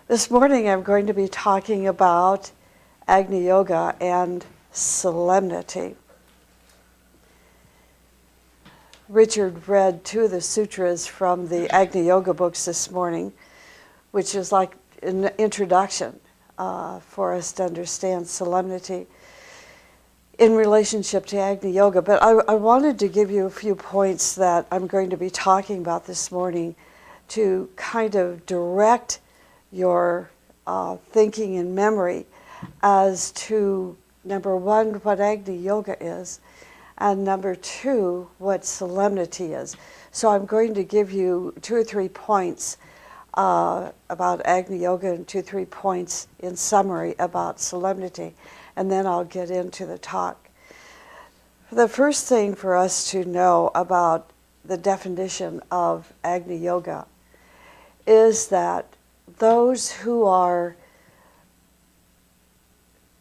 This morning I'm going to be talking about Agni Yoga and Solemnity. Richard read two of the sutras from the Agni Yoga books this morning, which is like an introduction for us to understand Solemnity in relationship to Agni Yoga. But I wanted to give you a few points that I'm going to be talking about this morning to kind of direct your thinking and memory as to, number one, what Agni Yoga is, and number two, what Solemnity is. So I'm going to give you 2 or 3 points about Agni Yoga and 2 or 3 points in summary about Solemnity, and then I'll get into the talk. The first thing for us to know about the definition of Agni Yoga is that those who are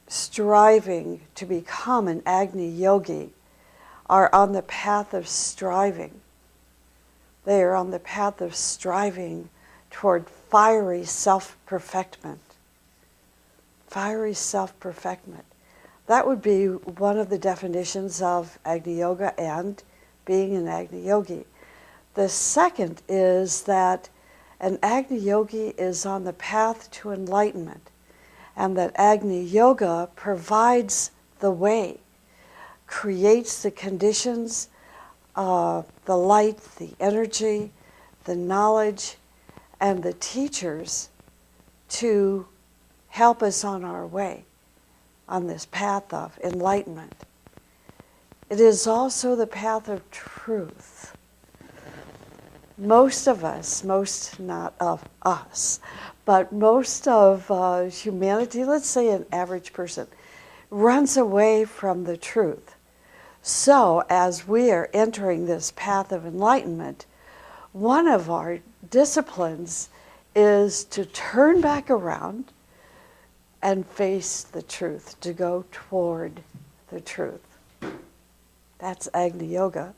striving to become an Agni Yogi are on the path of striving. They are on the path of striving toward fiery self-perfectment. Fiery self-perfectment. That would be one of the definitions of Agni Yoga and being an Agni Yogi. The second is that an Agni Yogi is on the path to enlightenment, and that Agni Yoga provides the way, creates the conditions, the light, the energy, the knowledge, and the teachers to help us on our way, on this path of enlightenment. It is also the path of truth. Most of us, most not of us, but most of humanity, let's say an average person, runs away from the truth. So as we are entering this path of enlightenment, one of our disciplines is to turn back around and face the truth, to go toward the truth. That's Agni Yoga.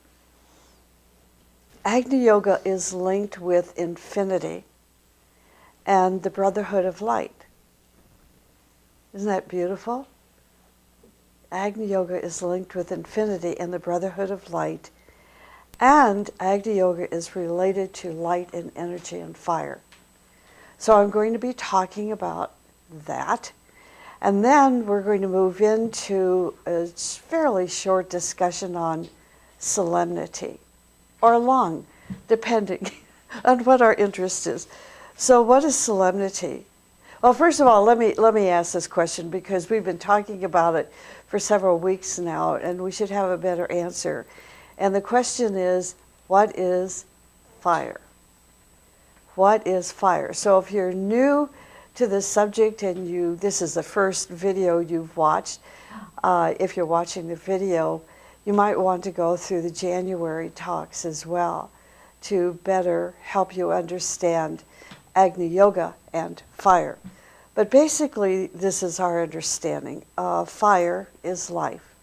Agni Yoga is linked with infinity and the brotherhood of light. Isn't that beautiful? Agni Yoga is linked with infinity and the brotherhood of light, and Agni Yoga is related to light and energy and fire. So I'm going to be talking about that, and then we're going to move into a fairly short discussion on solemnity, or long, depending on what our interest is. So what is solemnity? Well, first of all, let me ask this question, because we've been talking about it for several weeks now, and we should have a better answer. And the question is, what is fire? What is fire? So if you're new to this subject and this is the first video you've watched, if you're watching the video, you might want to go through the January talks as well to better help you understand Agni Yoga and fire. But basically, this is our understanding. Fire is life.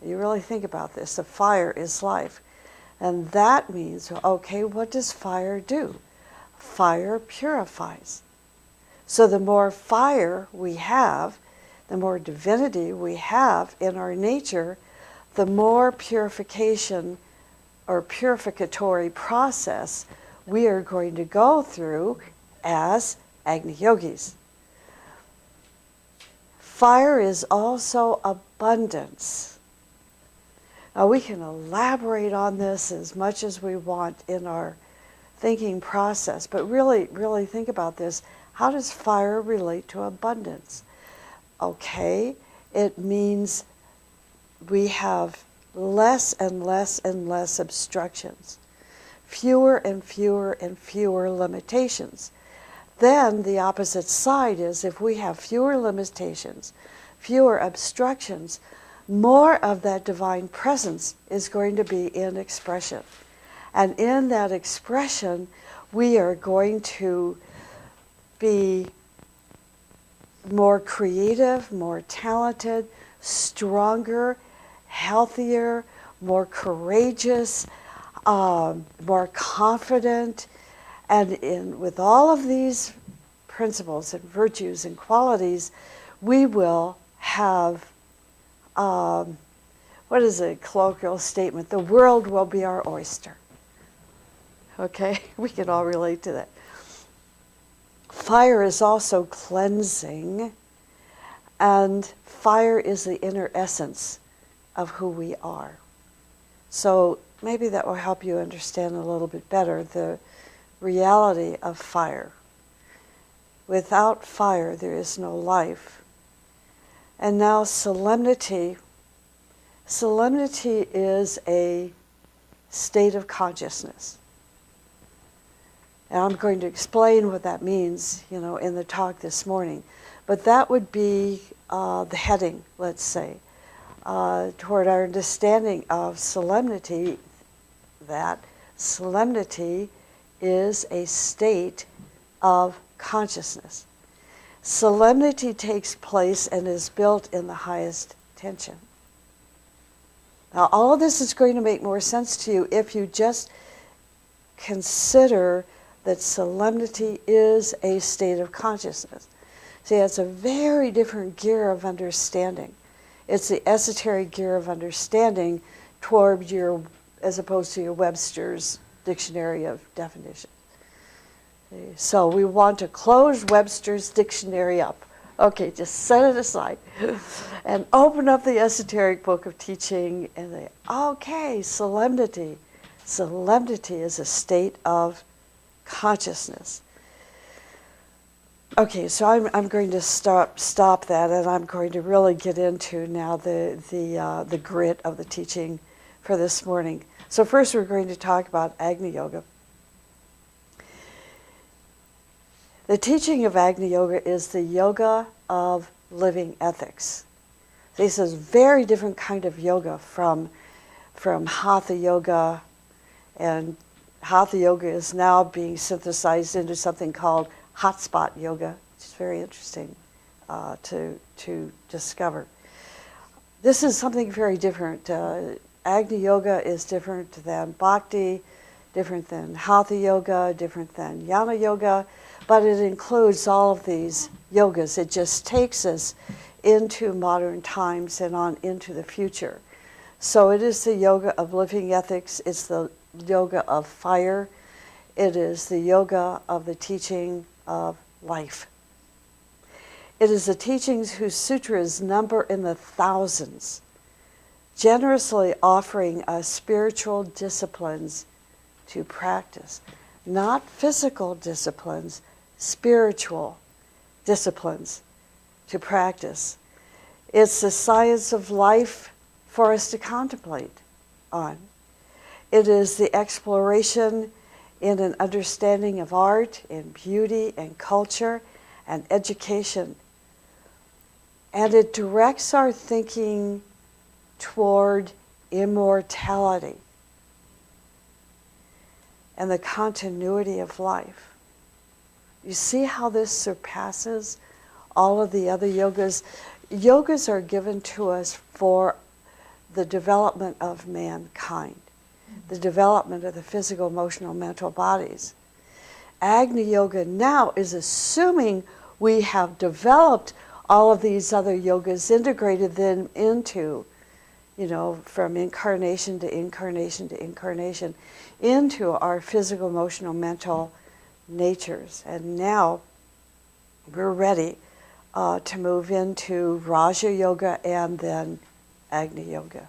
You really think about this. The fire is life. And that means, okay, what does fire do? Fire purifies. So the more fire we have, the more divinity we have in our nature, the more purification or purificatory process we are going to go through as Agni Yogis. Fire is also abundance. Now we can elaborate on this as much as we want in our thinking process, but really think about this. How does fire relate to abundance? Okay, it means we have less and less and less obstructions, fewer and fewer and fewer limitations. Then the opposite side is, if we have fewer limitations, fewer obstructions, more of that divine presence is going to be in expression. And in that expression, we are going to be more creative, more talented, stronger, healthier, more courageous, more confident, and with all of these principles and virtues and qualities, we will have, what is a colloquial statement? The world will be our oyster. Okay? We can all relate to that. Fire is also cleansing, and fire is the inner essence of who we are. So maybe that will help you understand a little bit better the reality of fire. Without fire, there is no life. And now solemnity. Solemnity is a state of consciousness. And I'm going to explain what that means, in the talk this morning. But that would be the heading, let's say, toward our understanding of solemnity, that solemnity is a state of consciousness. Solemnity takes place and is built in the highest tension. Now, all of this is going to make more sense to you if you just consider that solemnity is a state of consciousness. See, it's a very different gear of understanding. It's the esoteric gear of understanding toward as opposed to your Webster's Dictionary of Definitions. So we want to close Webster's Dictionary up. Okay, just set it aside and open up the esoteric book of teaching and say, okay, solemnity. Solemnity is a state of consciousness. Okay, so I'm going to stop that, and I'm going to really get into now the grit of the teaching for this morning. So first we're going to talk about Agni Yoga. The teaching of Agni Yoga is the yoga of living ethics. This is a very different kind of yoga from Hatha Yoga, and Hatha Yoga is now being synthesized into something called Hotspot Yoga, which is very interesting to discover. This is something very different. Agni Yoga is different than Bhakti, different than Hatha Yoga, different than Jnana Yoga, but it includes all of these yogas. It just takes us into modern times and on into the future. So it is the yoga of living ethics. It's the yoga of fire. It is the yoga of the teaching of life. It is the teachings whose sutras number in the thousands, generously offering us spiritual disciplines to practice. Not physical disciplines, spiritual disciplines to practice. It's the science of life for us to contemplate on. It is the exploration in an understanding of art and beauty and culture and education. And it directs our thinking toward immortality and the continuity of life. You see how this surpasses all of the other yogas? Yogas are given to us for the development of mankind, the development of the physical, emotional, mental bodies. Agni Yoga now is assuming we have developed all of these other yogas, integrated them into, from incarnation to incarnation to incarnation, into our physical, emotional, mental natures. And now we're ready to move into Raja Yoga and then Agni Yoga.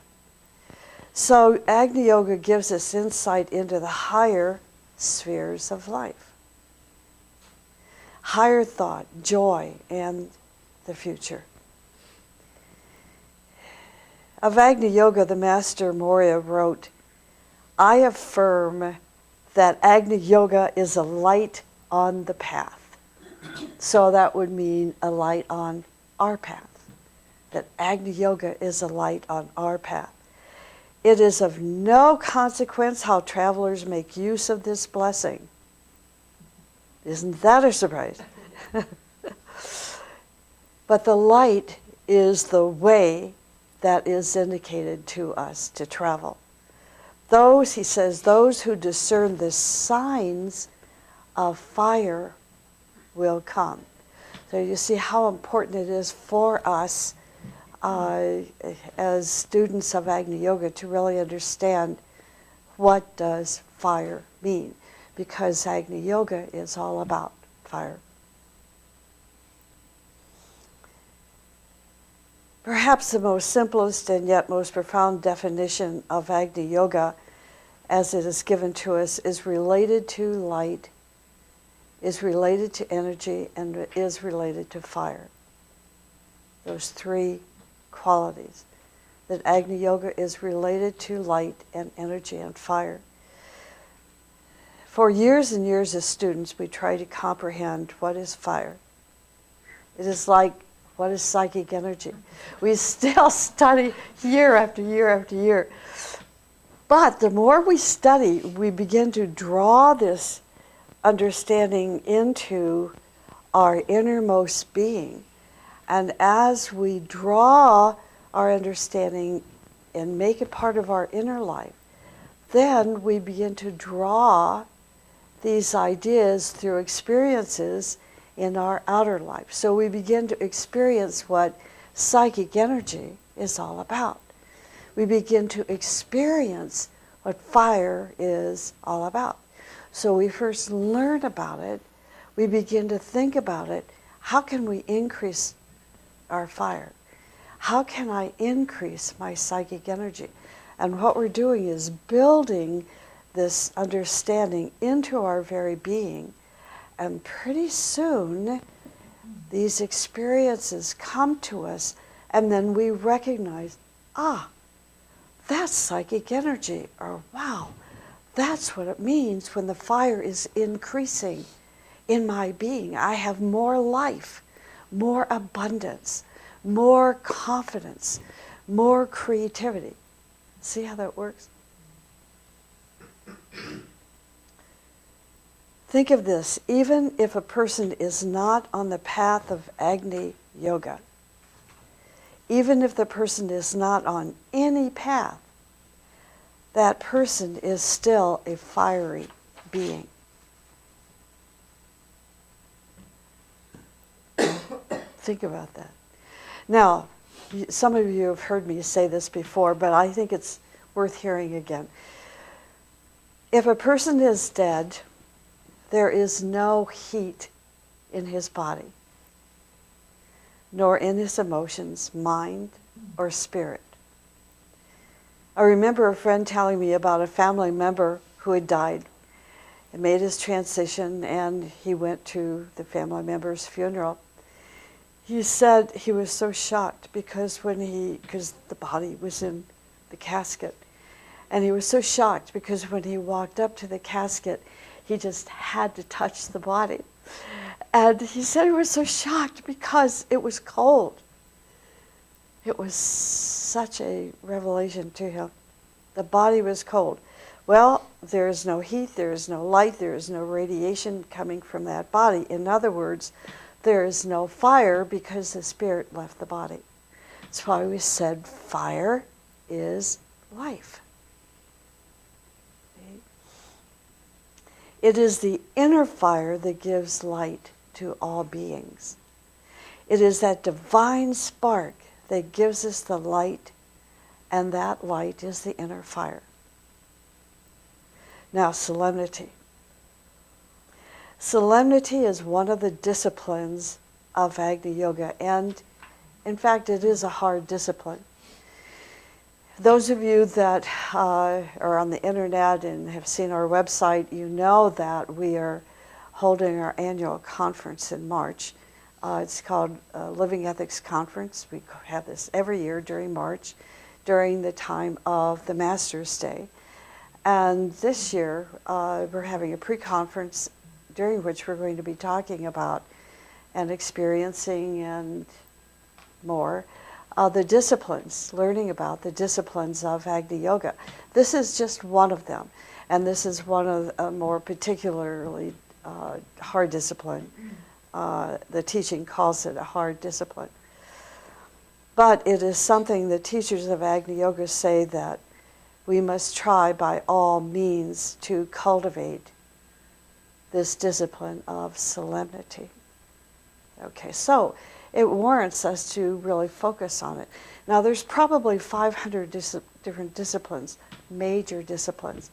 So Agni Yoga gives us insight into the higher spheres of life. Higher thought, joy, and the future. Of Agni Yoga, the Master Morya wrote, I affirm that Agni Yoga is a light on the path. So that would mean a light on our path. That Agni Yoga is a light on our path. It is of no consequence how travelers make use of this blessing. Isn't that a surprise? But the light is the way that is indicated to us to travel. Those, he says, those who discern the signs of fire will come. So you see how important it is for us as students of Agni Yoga to really understand what does fire mean, because Agni Yoga is all about fire. Perhaps the most simplest and yet most profound definition of Agni Yoga as it is given to us is related to light, is related to energy, and is related to fire. Those three qualities. That Agni Yoga is related to light and energy and fire. For years and years as students, we try to comprehend what is fire. It is like, what is psychic energy? We still study year after year after year. But the more we study, we begin to draw this understanding into our innermost being. And as we draw our understanding and make it part of our inner life, then we begin to draw these ideas through experiences in our outer life. So we begin to experience what psychic energy is all about. We begin to experience what fire is all about. So we first learn about it, we begin to think about it. How can we increase our fire? How can I increase my psychic energy? And what we're doing is building this understanding into our very being. And pretty soon, these experiences come to us, and then we recognize, that's psychic energy, or wow, that's what it means when the fire is increasing in my being. I have more life, more abundance, more confidence, more creativity. See how that works? Think of this, even if a person is not on the path of Agni Yoga, even if the person is not on any path, that person is still a fiery being. Think about that. Now, some of you have heard me say this before, but I think it's worth hearing again. If a person is dead, there is no heat in his body, nor in his emotions, mind, or spirit. I remember a friend telling me about a family member who had died and made his transition, and he went to the family member's funeral. He said he was so shocked because the body was in the casket. And he was so shocked because when he walked up to the casket, he just had to touch the body. And he said he was so shocked because it was cold. It was such a revelation to him. The body was cold. Well, there is no heat, there is no light, there is no radiation coming from that body. In other words, there is no fire because the spirit left the body. That's why we said fire is life. It is the inner fire that gives light to all beings. It is that divine spark that gives us the light, and that light is the inner fire. Now, solemnity. Solemnity is one of the disciplines of Agni Yoga, and in fact, it is a hard discipline. Those of you that are on the internet and have seen our website, you know that we are holding our annual conference in March. It's called Living Ethics Conference. We have this every year during March, during the time of the Master's Day. And this year, we're having a pre-conference during which we're going to be talking about and experiencing and more the disciplines, learning about the disciplines of Agni Yoga. This is just one of them, and this is one of a more particularly hard discipline. The teaching calls it a hard discipline. But it is something the teachers of Agni Yoga say that we must try by all means to cultivate this discipline of solemnity. Okay, so it warrants us to really focus on it. Now, there's probably 500 different disciplines, major disciplines,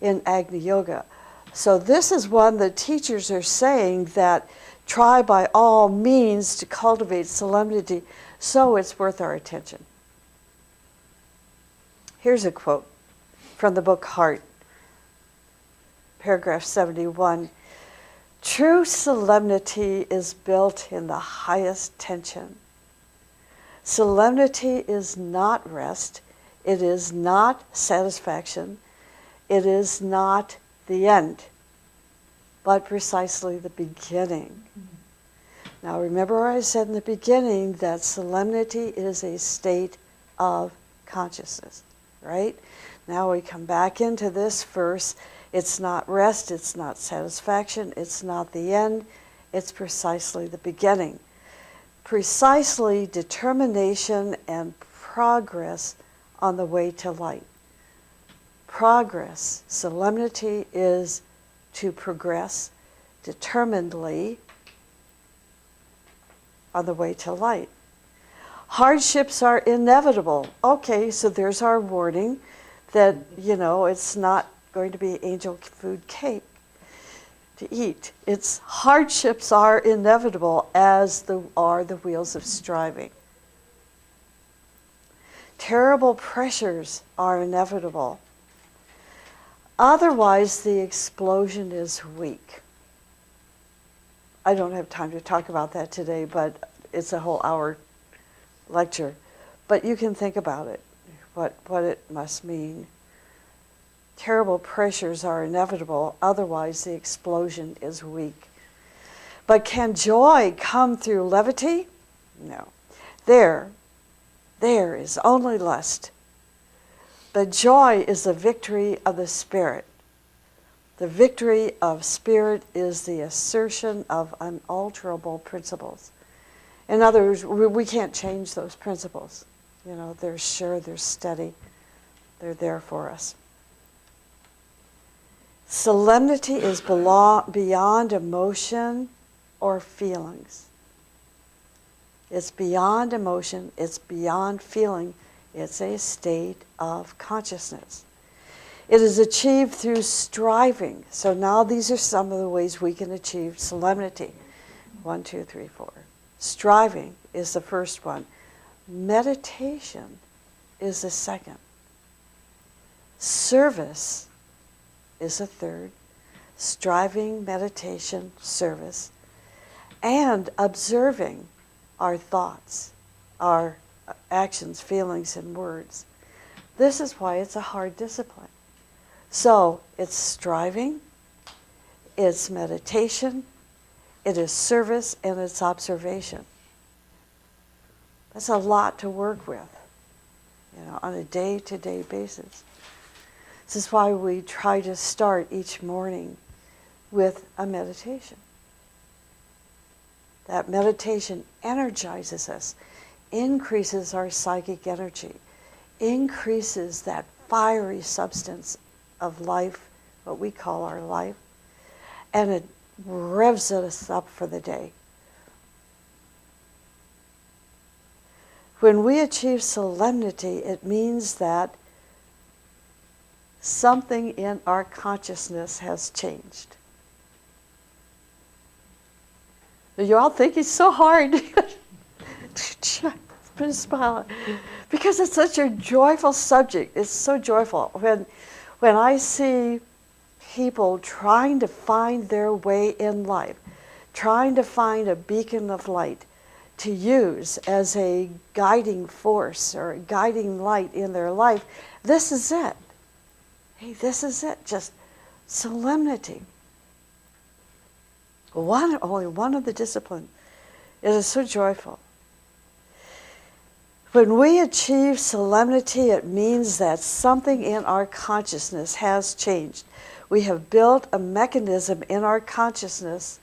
in Agni Yoga. So this is one that teachers are saying that try by all means to cultivate solemnity, so it's worth our attention. Here's a quote from the book Heart, paragraph 71. True solemnity is built in the highest tension. Solemnity is not rest. It is not satisfaction. It is not the end, but precisely the beginning. Now remember I said in the beginning that solemnity is a state of consciousness, right? Now we come back into this verse. It's not rest, it's not satisfaction, it's not the end, it's precisely the beginning. Precisely determination and progress on the way to light. Progress, solemnity is to progress determinedly on the way to light. Hardships are inevitable. Okay, so there's our warning that, it's not going to be angel food cake to eat. Its hardships are inevitable, as are the wheels of striving. Terrible pressures are inevitable. Otherwise, the explosion is weak. I don't have time to talk about that today, but it's a whole hour lecture. But you can think about it, what it must mean. Terrible pressures are inevitable, otherwise the explosion is weak. But can joy come through levity? No. There is only lust. But joy is the victory of the spirit. The victory of spirit is the assertion of unalterable principles. In other words, we can't change those principles. They're sure, they're steady, they're there for us. Solemnity is beyond emotion or feelings. It's beyond emotion, it's beyond feeling, it's a state of consciousness. It is achieved through striving. So now these are some of the ways we can achieve solemnity. 1, 2, 3, 4. Striving is the first one. Meditation is the second. Service is a third. Striving, meditation, service. And observing our thoughts, our actions, feelings, and words. This is why it's a hard discipline. So it's striving, it's meditation, it is service, and it's observation. That's a lot to work with, on a day-to-day basis. This is why we try to start each morning with a meditation. That meditation energizes us, increases our psychic energy, increases that fiery substance of life, what we call our life, and it revs us up for the day. When we achieve solemnity, it means that something in our consciousness has changed. You all think it's so hard. Put a smile. Because it's such a joyful subject. It's so joyful. When I see people trying to find their way in life, trying to find a beacon of light to use as a guiding force or a guiding light in their life, this is it. Hey, this is it. Just solemnity. Only one of the disciplines. It is so joyful. When we achieve solemnity, it means that something in our consciousness has changed. We have built a mechanism in our consciousness,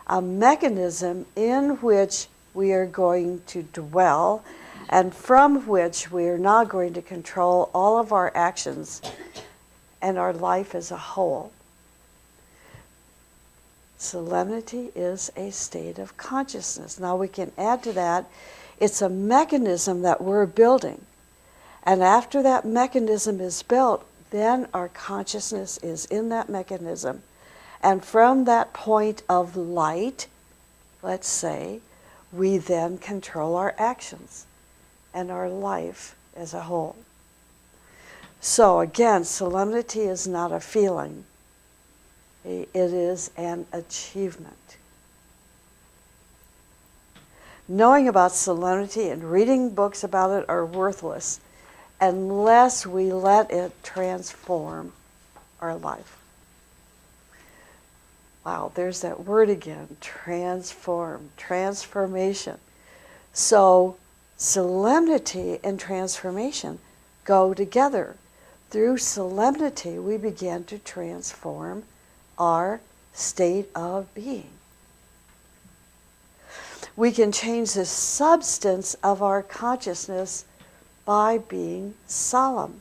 a mechanism in which we are going to dwell, and from which we are now going to control all of our actions and our life as a whole. Solemnity is a state of consciousness. Now we can add to that, it's a mechanism that we're building. And after that mechanism is built, then our consciousness is in that mechanism. And from that point of light, let's say, we then control our actions and our life as a whole. So again, solemnity is not a feeling. It is an achievement. Knowing about solemnity and reading books about it are worthless unless we let it transform our life. Wow, there's that word again, transform, transformation. So solemnity and transformation go together. Through solemnity, we begin to transform our state of being. We can change the substance of our consciousness by being solemn.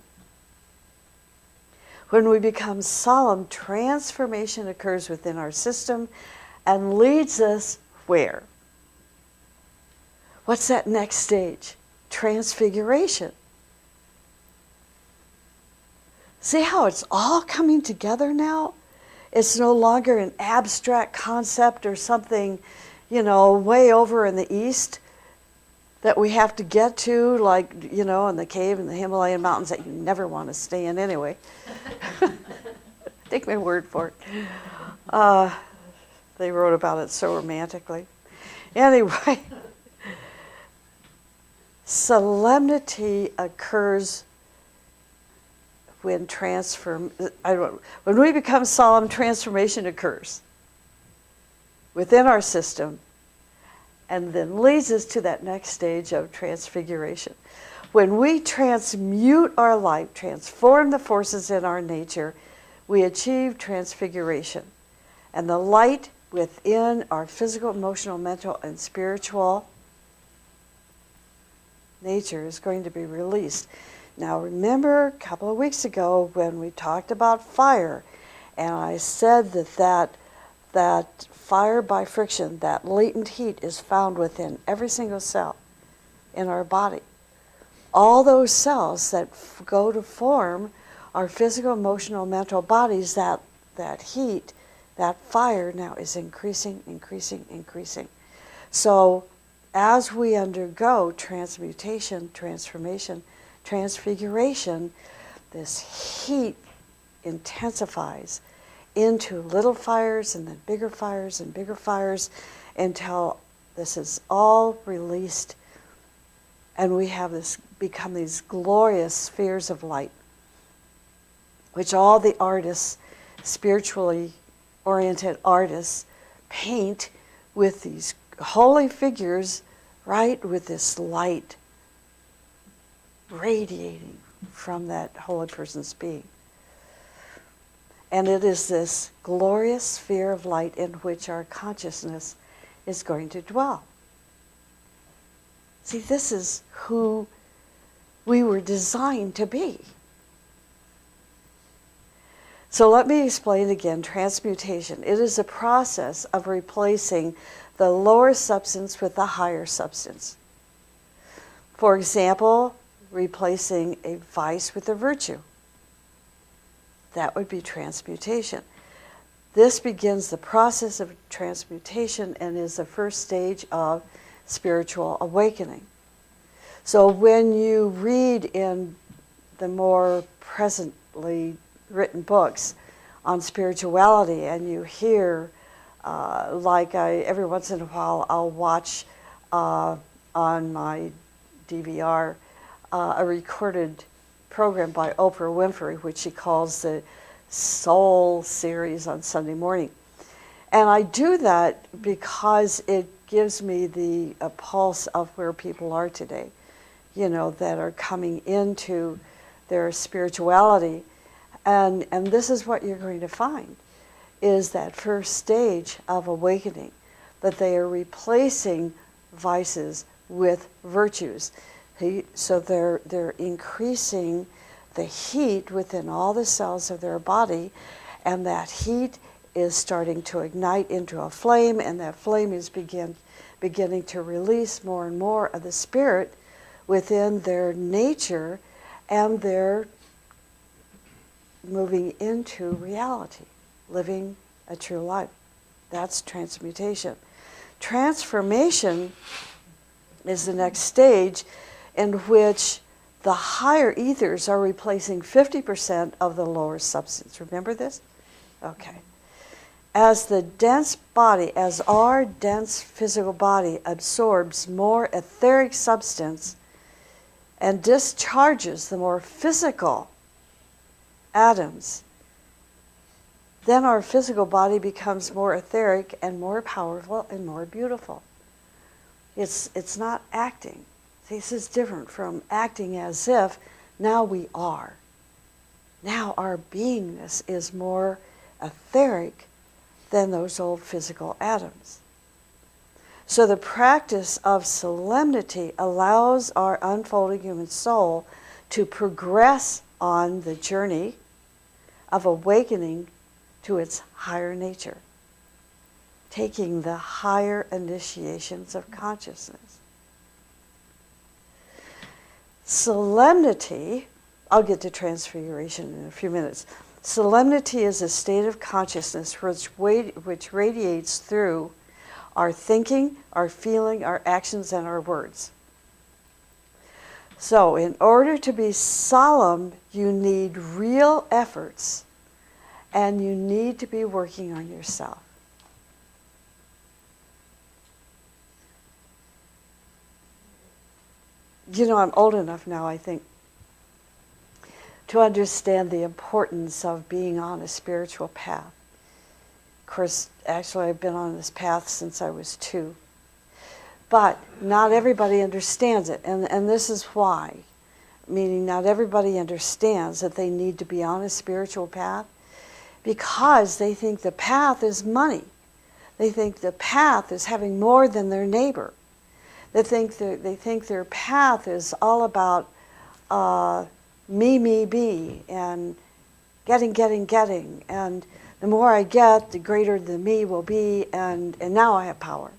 When we become solemn, transformation occurs within our system and leads us where? What's that next stage? Transfiguration. See how it's all coming together now? It's no longer an abstract concept or something, way over in the east that we have to get to, like, in the cave in the Himalayan mountains that you never want to stay in anyway. Take my word for it. They wrote about it so romantically. Anyway, solemnity occurs when we become solemn, transformation occurs within our system and then leads us to that next stage of transfiguration. When we transmute our life, transform the forces in our nature, we achieve transfiguration. And the light within our physical, emotional, mental, and spiritual nature is going to be released. Now remember a couple of weeks ago when we talked about fire, and I said that fire by friction, that latent heat is found within every single cell in our body. All those cells that go to form our physical, emotional, mental bodies, that heat, that fire now is increasing, increasing, increasing. So as we undergo transmutation, transformation, transfiguration, this heat intensifies into little fires and then bigger fires and bigger fires until this is all released and we have become these glorious spheres of light, which all the artists, spiritually oriented artists, paint with these holy figures, right, with this light radiating from that holy person's being. And it is this glorious sphere of light in which our consciousness is going to dwell. See, this is who we were designed to be. So let me explain again, transmutation. It is a process of replacing the lower substance with the higher substance. For example, replacing a vice with a virtue. That would be transmutation. This begins the process of transmutation and is the first stage of spiritual awakening. So when you read in the more presently written books on spirituality and you hear, every once in a while I'll watch on my DVR a recorded program by Oprah Winfrey, which she calls the Soul Series on Sunday morning. And I do that because it gives me a pulse of where people are today, that are coming into their spirituality. And this is what you're going to find, is that first stage of awakening, that they are replacing vices with virtues. So they're increasing the heat within all the cells of their body, and that heat is starting to ignite into a flame, and that flame is beginning to release more and more of the spirit within their nature, and they're moving into reality, living a true life. That's transmutation. Transformation is the next stage in which the higher ethers are replacing 50% of the lower substance. Remember this? Okay. As the dense body, as our dense physical body absorbs more etheric substance and discharges the more physical atoms, then our physical body becomes more etheric and more powerful and more beautiful. It's not acting. This is different from acting as if. Now we are. Now our beingness is more etheric than those old physical atoms. So the practice of solemnity allows our unfolding human soul to progress on the journey of awakening to its higher nature, taking the higher initiations of consciousness. Solemnity, I'll get to transfiguration in a few minutes. Solemnity is a state of consciousness which radiates through our thinking, our feeling, our actions, and our words. So, in order to be solemn, you need real efforts, and you need to be working on yourself. You know, I'm old enough now, I think, to understand the importance of being on a spiritual path. Of course, actually, I've been on this path since I was 2. But not everybody understands it, and this is why. Meaning not everybody understands that they need to be on a spiritual path, because they think the path is money. They think the path is having more than their neighbor. They think their path is all about me, and getting. And the more I get, the greater the me will be, and now I have power.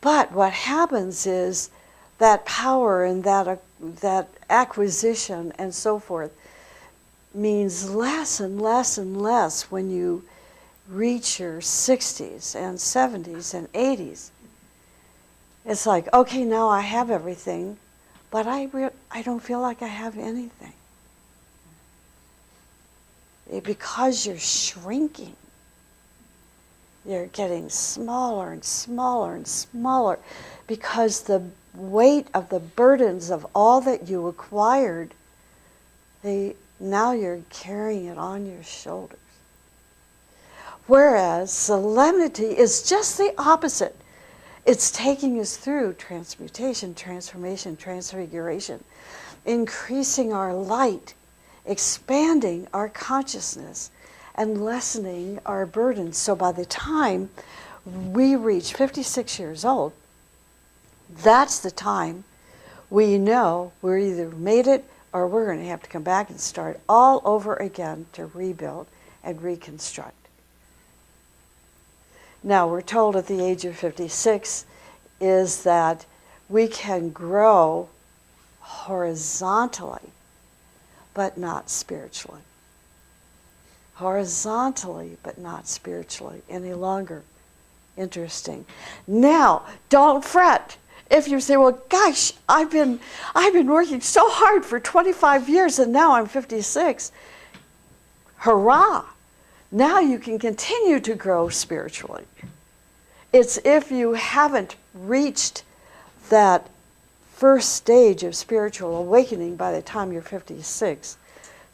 But what happens is that power and that acquisition and so forth means less and less and less when you reach your 60s and 70s and 80s. It's like, okay, now I have everything, but I don't feel like I have anything. Because you're shrinking. You're getting smaller and smaller and smaller, because the weight of the burdens of all that you acquired, now you're carrying it on your shoulders. Whereas solemnity is just the opposite. It's taking us through transmutation, transformation, transfiguration, increasing our light, expanding our consciousness, and lessening our burdens. So by the time we reach 56 years old, that's the time we know we're either made it or we're going to have to come back and start all over again to rebuild and reconstruct. Now, we're told at the age of 56 is that we can grow horizontally, but not spiritually. Horizontally, but not spiritually any longer. Interesting. Now, don't fret. If you say, well, gosh, I've been working so hard for 25 years and now I'm 56. Hurrah! Now you can continue to grow spiritually. It's if you haven't reached that first stage of spiritual awakening by the time you're 56.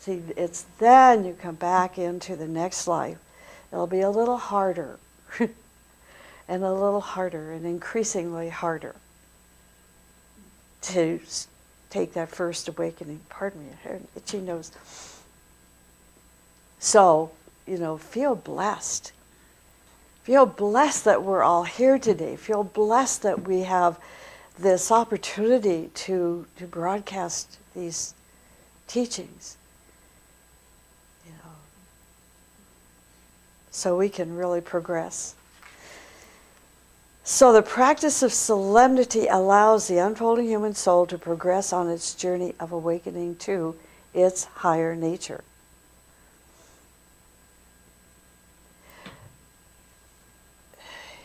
See, it's then you come back into the next life. It'll be a little harder, and a little harder, and increasingly harder to take that first awakening. Pardon me, I have an itchy nose. So, feel blessed. Feel blessed that we're all here today. Feel blessed that we have this opportunity to broadcast these teachings. so we can really progress. So the practice of solemnity allows the unfolding human soul to progress on its journey of awakening to its higher nature.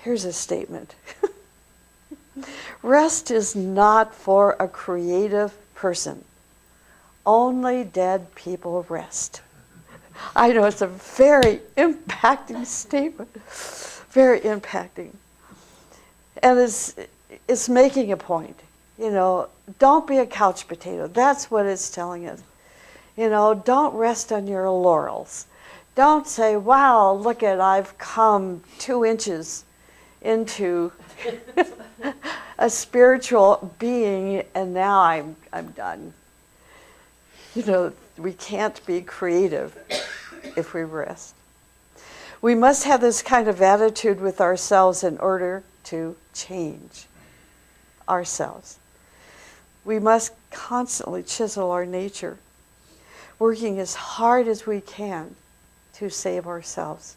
Here's a statement. Rest is not for a creative person. Only dead people rest. I know it's a very impacting statement. Very impacting. And it's making a point. You know, don't be a couch potato. That's what it's telling us. You know, don't rest on your laurels. Don't say, wow, look at, I've come 2 inches into a spiritual being and now I'm done. You know, we can't be creative if we rest. We must have this kind of attitude with ourselves in order to change ourselves. We must constantly chisel our nature, working as hard as we can to save ourselves.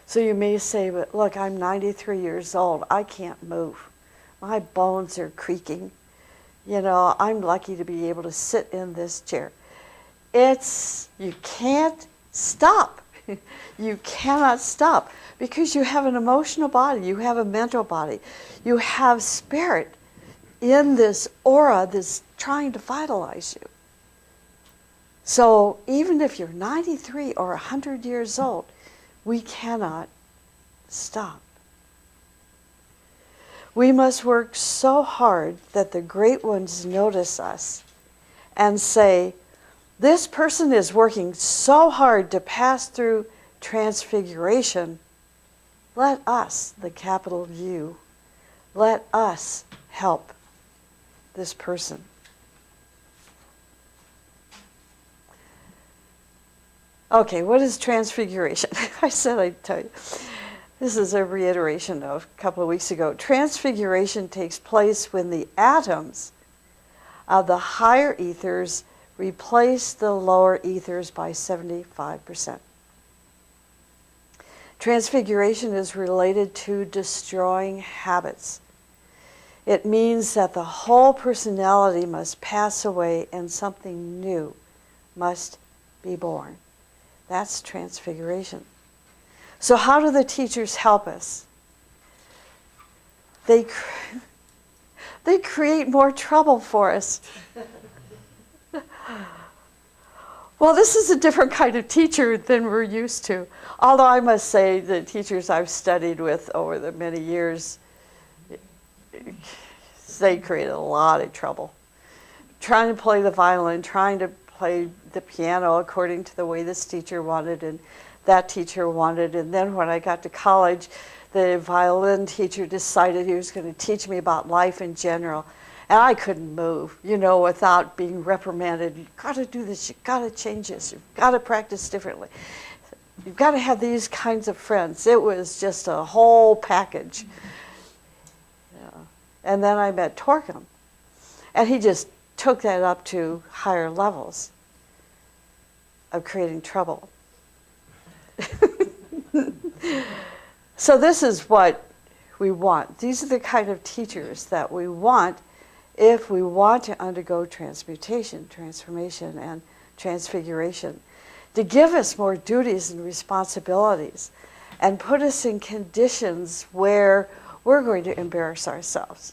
So you may say, but look, I'm 93 years old. I can't move. My bones are creaking. You know, I'm lucky to be able to sit in this chair. You can't stop. You cannot stop because you have an emotional body. You have a mental body. You have spirit in this aura that's trying to vitalize you. So even if you're 93 or 100 years old, we cannot stop. We must work so hard that the great ones notice us and say, this person is working so hard to pass through transfiguration. Let us, the capital U, let us help this person. Okay, what is transfiguration? I said I'd tell you. This is a reiteration of a couple of weeks ago. Transfiguration takes place when the atoms of the higher ethers replace the lower ethers by 75%. Transfiguration is related to destroying habits. It means that the whole personality must pass away and something new must be born. That's transfiguration. So how do the teachers help us? They create more trouble for us. Well, this is a different kind of teacher than we're used to. Although I must say the teachers I've studied with over the many years, they create a lot of trouble. Trying to play the violin, trying to play the piano according to the way this teacher wanted and that teacher wanted. And then when I got to college, the violin teacher decided he was going to teach me about life in general. And I couldn't move, you know, without being reprimanded. You've got to do this, you've got to change this, you've got to practice differently. You've got to have these kinds of friends. It was just a whole package. Yeah. And then I met Torquem, and he just took that up to higher levels of creating trouble. So this is what we want. These are the kind of teachers that we want if we want to undergo transmutation, transformation, and transfiguration, to give us more duties and responsibilities and put us in conditions where we're going to embarrass ourselves.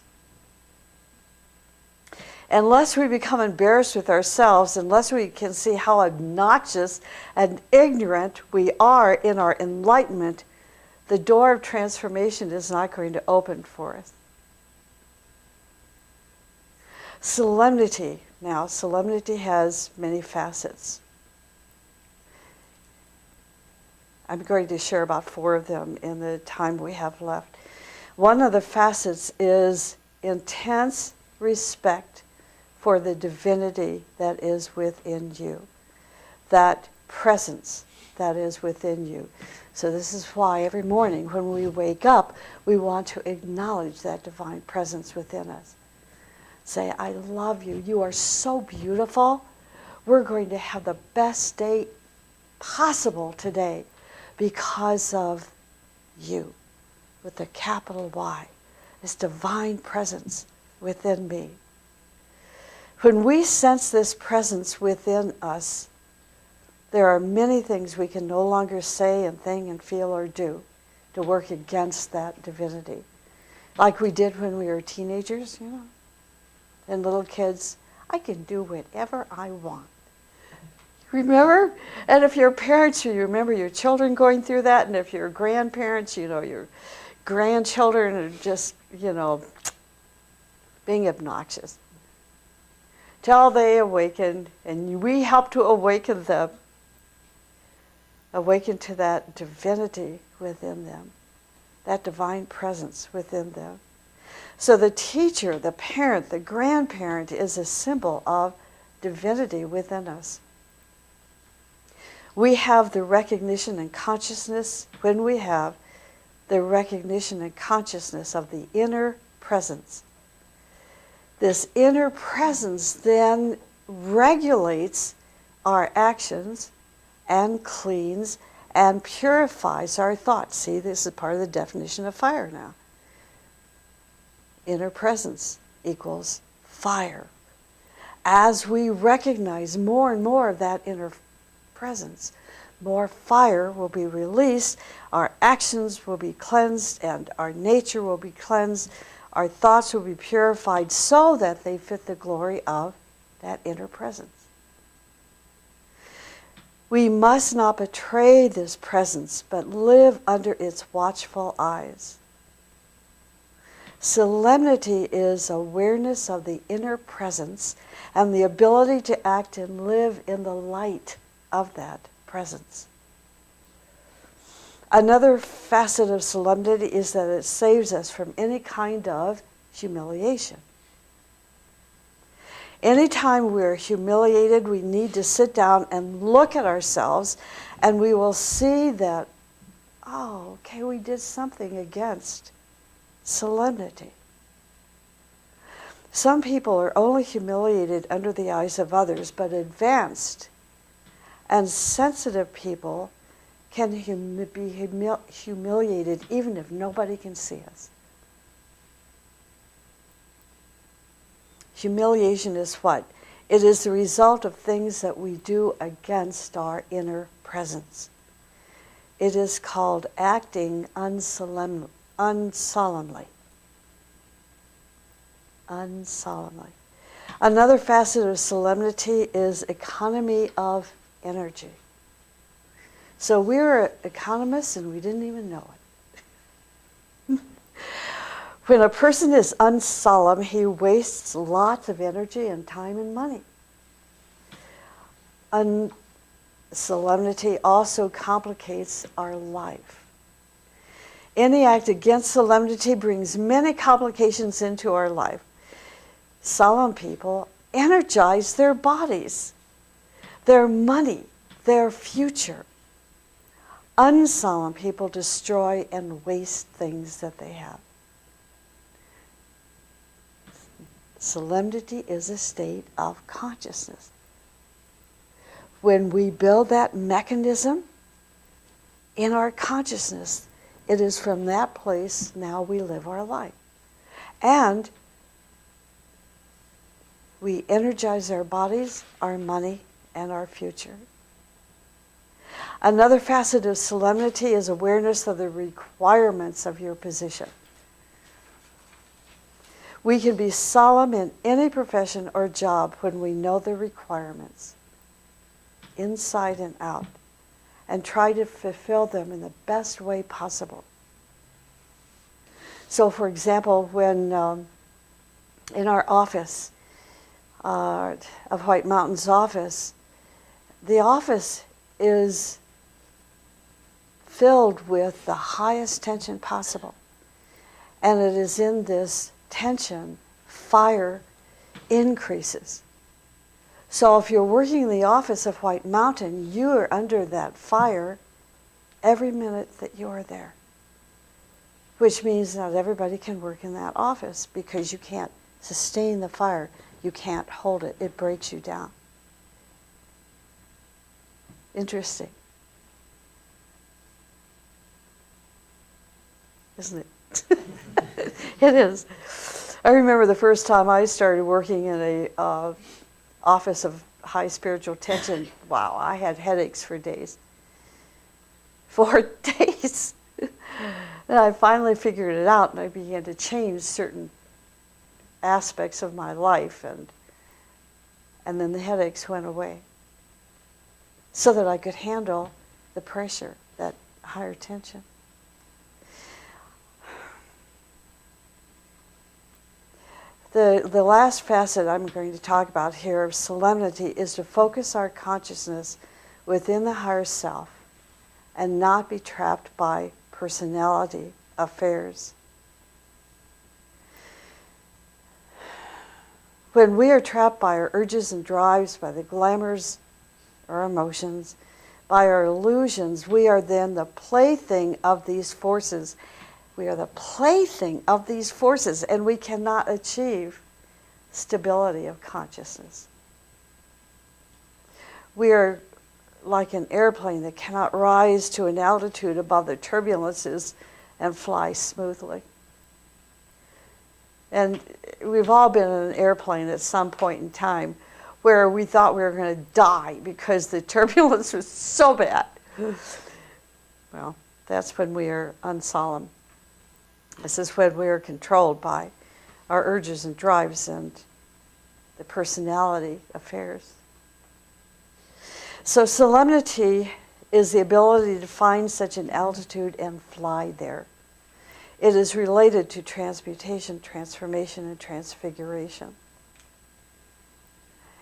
Unless we become embarrassed with ourselves, unless we can see how obnoxious and ignorant we are in our enlightenment, the door of transformation is not going to open for us. Solemnity. Now, solemnity has many facets. I'm going to share about 4 of them in the time we have left. One of the facets is intense respect for the divinity that is within you, that presence that is within you. So this is why every morning when we wake up, we want to acknowledge that divine presence within us. Say, I love you. You are so beautiful. We're going to have the best day possible today because of you, with a capital Y, this divine presence within me. When we sense this presence within us, there are many things we can no longer say and think and feel or do to work against that divinity. Like we did when we were teenagers, and little kids, I can do whatever I want. Remember? And if you're parents, you remember your children going through that, and if you're grandparents, your grandchildren are just, being obnoxious. Till they awakened, and we help to awaken them, awaken to that divinity within them, that divine presence within them. So the teacher, the parent, the grandparent is a symbol of divinity within us. We have the recognition and consciousness, when we have the recognition and consciousness of the inner presence. This inner presence then regulates our actions and cleans and purifies our thoughts. See, this is part of the definition of fire now. Inner presence equals fire. As we recognize more and more of that inner presence, more fire will be released, our actions will be cleansed, and our nature will be cleansed, our thoughts will be purified so that they fit the glory of that inner presence. We must not betray this presence, but live under its watchful eyes. Solemnity is awareness of the inner presence and the ability to act and live in the light of that presence. Another facet of solemnity is that it saves us from any kind of humiliation. Anytime we're humiliated, we need to sit down and look at ourselves, and we will see that, we did something against solemnity. Some people are only humiliated under the eyes of others, but advanced and sensitive people can be humiliated even if nobody can see us. Humiliation is what? It is the result of things that we do against our inner presence. It is called acting unsolemnly. Unsolemnly. Another facet of solemnity is economy of energy. So we're economists and we didn't even know it. When a person is unsolemn, he wastes lots of energy and time and money. Solemnity also complicates our life. Any act against solemnity brings many complications into our life. Solemn people energize their bodies, their money, their future. Unsolemn people destroy and waste things that they have. Solemnity is a state of consciousness. When we build that mechanism in our consciousness, it is from that place now we live our life. And we energize our bodies, our money, and our future. Another facet of solemnity is awareness of the requirements of your position. We can be solemn in any profession or job when we know the requirements, inside and out, and try to fulfill them in the best way possible. So, for example, when in our office, of White Mountain's office, the office is filled with the highest tension possible. And it is in this tension, fire increases. So if you're working in the office of White Mountain, you are under that fire every minute that you are there. Which means not everybody can work in that office because you can't sustain the fire. You can't hold it. It breaks you down. Interesting. isn't it? It is. I remember the first time I started working in a office of high spiritual tension. Wow, I had headaches for days. 4 days. And I finally figured it out, and I began to change certain aspects of my life, and then the headaches went away, so that I could handle the pressure, that higher tension. The last facet I'm going to talk about here of solemnity is to focus our consciousness within the higher self and not be trapped by personality affairs. When we are trapped by our urges and drives, by the glamours, our emotions, by our illusions, we are then the plaything of these forces. We are the plaything of these forces, and we cannot achieve stability of consciousness. We are like an airplane that cannot rise to an altitude above the turbulences and fly smoothly. And we've all been in an airplane at some point in time where we thought we were going to die because the turbulence was so bad. Well, that's when we are unsolemn. This is when we are controlled by our urges and drives and the personality affairs. So solemnity is the ability to find such an altitude and fly there. It is related to transmutation, transformation, and transfiguration.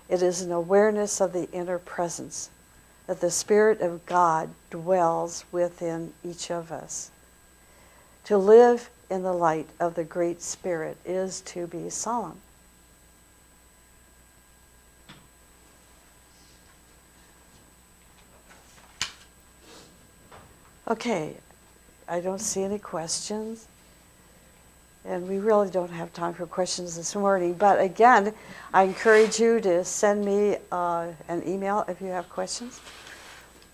It is an awareness of the inner presence, that the Spirit of God dwells within each of us. To live in the light of the Great Spirit is to be solemn. Okay, I don't see any questions. And we really don't have time for questions this morning. But again, I encourage you to send me an email if you have questions.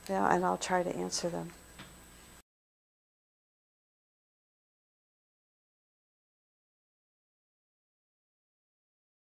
Yeah, and I'll try to answer them.